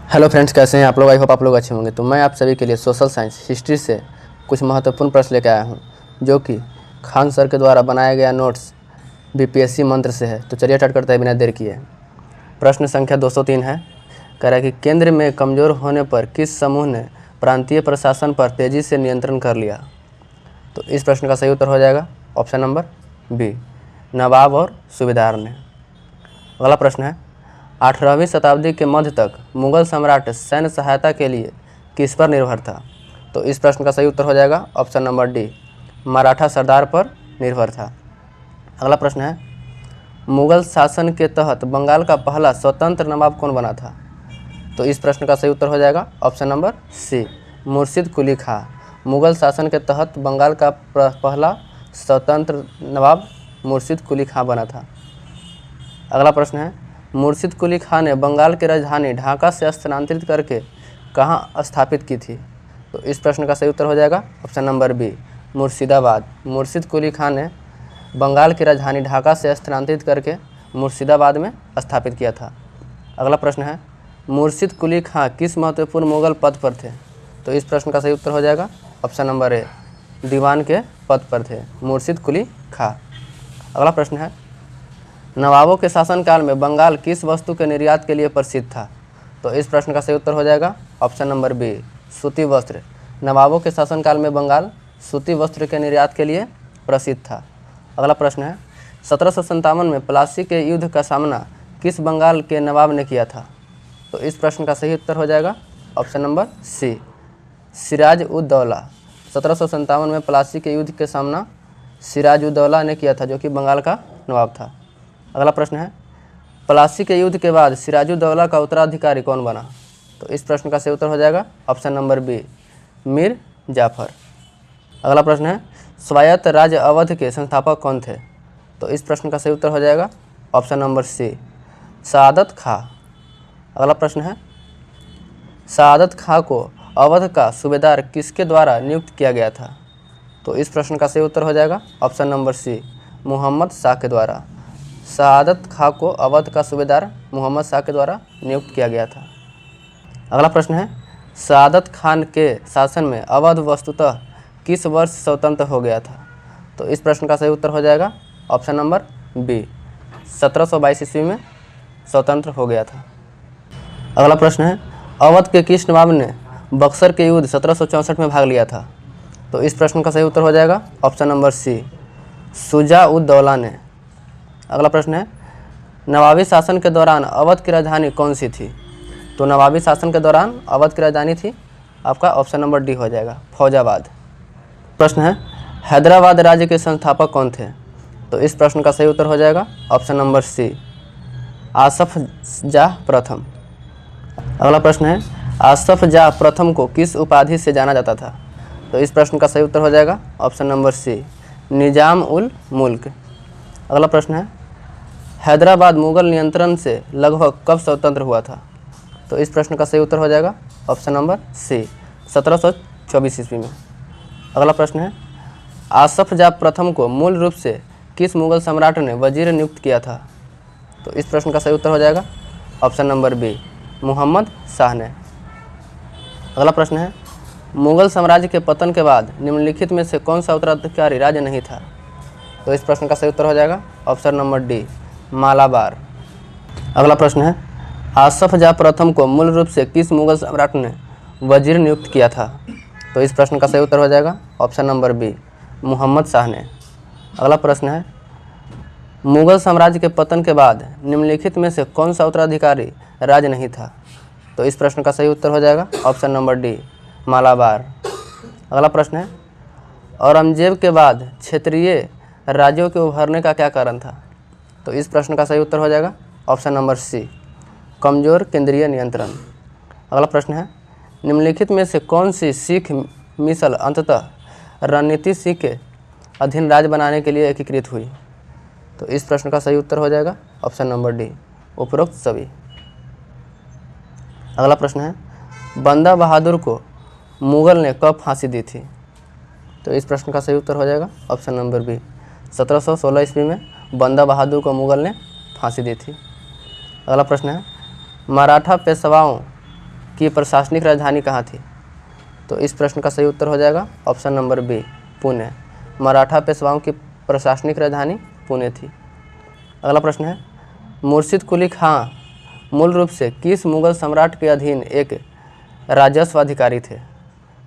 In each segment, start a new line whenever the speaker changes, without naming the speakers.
Hello friends, कैसे हैं आप लोग। आई होप आप लोग अच्छे होंगे। तो मैं आप सभी के लिए सोशल साइंस हिस्ट्री से कुछ महत्वपूर्ण प्रश्न लेकर आया हूं, जो कि खान सर के द्वारा बनाया गया नोट्स बीपीएससी मंत्र से है। तो चलिए स्टार्ट करते हैं बिना देर किए। प्रश्न संख्या 203 है। कह रहा है कि केंद्र में कमज़ोर होने पर किस समूह ने प्रांतीय प्रशासन पर तेज़ी से नियंत्रण कर लिया। तो इस प्रश्न का सही उत्तर हो जाएगा ऑप्शन नंबर बी, नवाब और सूबेदार ने। अगला प्रश्न है, 18वीं शताब्दी के मध्य तक मुगल सम्राट सैन्य सहायता के लिए किस पर निर्भर था। तो इस प्रश्न का सही उत्तर हो जाएगा ऑप्शन नंबर डी, मराठा सरदार पर निर्भर था। अगला प्रश्न है, मुगल शासन के तहत बंगाल का पहला स्वतंत्र नवाब कौन बना था। तो इस प्रश्न का सही उत्तर हो जाएगा ऑप्शन नंबर सी, मुर्शिद कुली खां। मुगल शासन के तहत बंगाल का पहला स्वतंत्र नवाब मुर्शिद कुली खां बना था। अगला प्रश्न है, मुर्शिद कुली खां ने बंगाल की राजधानी ढाका से स्थानांतरित करके कहाँ स्थापित की थी। तो इस प्रश्न का सही उत्तर हो जाएगा ऑप्शन नंबर बी, मुर्शिदाबाद। मुर्शिद कुली खां ने बंगाल की राजधानी ढाका से स्थानांतरित करके मुर्शिदाबाद में स्थापित किया था। अगला प्रश्न है, मुर्शिद कुली खां किस महत्वपूर्ण मुगल पद पर थे। तो इस प्रश्न का सही उत्तर हो जाएगा ऑप्शन नंबर ए, दीवान के पद पर थे मुर्शिद कुली खां। अगला प्रश्न है, नवाबों के शासनकाल में बंगाल किस वस्तु के निर्यात के लिए प्रसिद्ध था। तो इस प्रश्न का सही उत्तर हो जाएगा ऑप्शन नंबर बी, सूती वस्त्र। नवाबों के शासनकाल में बंगाल सूती वस्त्र के निर्यात के लिए प्रसिद्ध था। अगला प्रश्न है, 1757 में प्लासी के युद्ध का सामना किस बंगाल के नवाब ने किया था। तो इस प्रश्न का सही उत्तर हो जाएगा ऑप्शन नंबर सी, सिराज उद दौला। 1757 में प्लासी के युद्ध के सामना सिराज उद दौला ने किया था, जो कि बंगाल का नवाब था। अगला प्रश्न है, प्लासी के युद्ध के बाद सिराजुद्दौला का उत्तराधिकारी कौन बना। तो इस प्रश्न का सही उत्तर हो जाएगा option number B, Mir Jafar. अगला प्रश्न है, स्वायत्त राज्य अवध के संस्थापक कौन थे। तो इस प्रश्न का सही उत्तर हो जाएगा ऑप्शन नंबर सी, सआदत खां। अगला प्रश्न है, सआदत खां को अवध का सूबेदार किसके द्वारा नियुक्त किया गया था। तो इस प्रश्न का सही उत्तर हो जाएगा option number C, Mohammad Shah के द्वारा। सआदत खां को अवध का सूबेदार मोहम्मद शाह के द्वारा नियुक्त किया गया था। अगला प्रश्न है, सआदत खान के शासन में अवध वस्तुतः किस वर्ष स्वतंत्र हो गया था। तो इस प्रश्न का सही उत्तर हो जाएगा ऑप्शन नंबर बी, 1722 ईस्वी में स्वतंत्र हो गया था। अगला प्रश्न है, अवध के किस नवाब ने बक्सर के युद्ध 1764 में भाग लिया था। तो इस प्रश्न का सही उत्तर हो जाएगा ऑप्शन नंबर सी, शुजा उद दौला ने। अगला प्रश्न है, नवाबी शासन के दौरान अवध की राजधानी कौन सी थी। तो नवाबी शासन के दौरान अवध की राजधानी थी आपका ऑप्शन नंबर डी हो जाएगा, फौजाबाद। प्रश्न है, हैदराबाद राज्य के संस्थापक कौन थे। तो इस प्रश्न का सही उत्तर हो जाएगा ऑप्शन नंबर सी, आसफ जाह प्रथम। अगला प्रश्न है, आसफ जाह प्रथम को किस उपाधि से जाना जाता था। तो इस प्रश्न का सही उत्तर हो जाएगा ऑप्शन नंबर सी, निजाम उल मुल्क। अगला प्रश्न है, हैदराबाद मुगल नियंत्रण से लगभग कब स्वतंत्र हुआ था। तो इस प्रश्न का सही उत्तर हो जाएगा ऑप्शन नंबर सी, 1724 ईस्वी में। अगला प्रश्न है, आसफ जाह प्रथम को मूल रूप से किस मुगल सम्राट ने वजीर नियुक्त किया था। तो इस प्रश्न का सही उत्तर हो जाएगा option number B, Mohammad Shah ने। अगला प्रश्न है, मुगल साम्राज्य के पतन के बाद निम्नलिखित में से कौन सा उत्तराधिकारी राज्य नहीं था। तो इस प्रश्न का सही उत्तर हो जाएगा ऑप्शन नंबर डी, मालाबार। अगला प्रश्न है, आसफ जाह प्रथम को मूल रूप से किस मुगल सम्राट ने वजीर नियुक्त किया था। तो इस प्रश्न का सही उत्तर हो जाएगा option number B, Mohammad Shah ने। अगला प्रश्न है, मुगल साम्राज्य के पतन के बाद निम्नलिखित में से कौन सा उत्तराधिकारी राज्य नहीं था। तो इस प्रश्न का सही उत्तर हो जाएगा ऑप्शन नंबर डी, मालाबार। अगला प्रश्न है, औरंगजेब के बाद क्षेत्रीय राज्यों के उभरने का क्या कारण था। तो इस प्रश्न का सही उत्तर हो जाएगा ऑप्शन नंबर सी, कमजोर केंद्रीय नियंत्रण। अगला प्रश्न है, निम्नलिखित में से कौन सी सिख मिसल अंततः रणनीति सिख के अधीन राज्य बनाने के लिए एकीकृत हुई। तो इस प्रश्न का सही उत्तर हो जाएगा ऑप्शन नंबर डी, उपरोक्त सभी। अगला प्रश्न है, बंदा बहादुर को मुगल ने कब फांसी दी थी। तो इस प्रश्न का सही उत्तर हो जाएगा ऑप्शन नंबर बी, 1716 ईस्वी में बंदा बहादुर को मुगल ने फांसी दी थी। अगला प्रश्न है, मराठा पेशवाओं की प्रशासनिक राजधानी कहाँ थी? तो इस प्रश्न का सही उत्तर हो जाएगा option number B, Pune. Maratha पेशवाओं की प्रशासनिक राजधानी पुणे थी। अगला प्रश्न है, मुर्शिद कुली खां मूल रूप से किस मुगल सम्राट के अधीन एक राजस्व अधिकारी थे?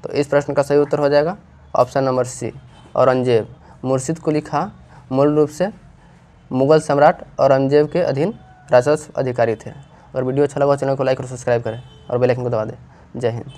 तो इस प्रश्न का सही उत्तर हो जाएगा ऑप्शन नंबर सी, औरंगजेब। मुर्शिद कुली खां मूल रूप से मुगल सम्राट औरंगजेब के अधीन राजस्व अधिकारी थे। अगर वीडियो अच्छा लगा चैनल को लाइक और सब्सक्राइब करें और बेल आइकन को दबा दें। जय हिंद।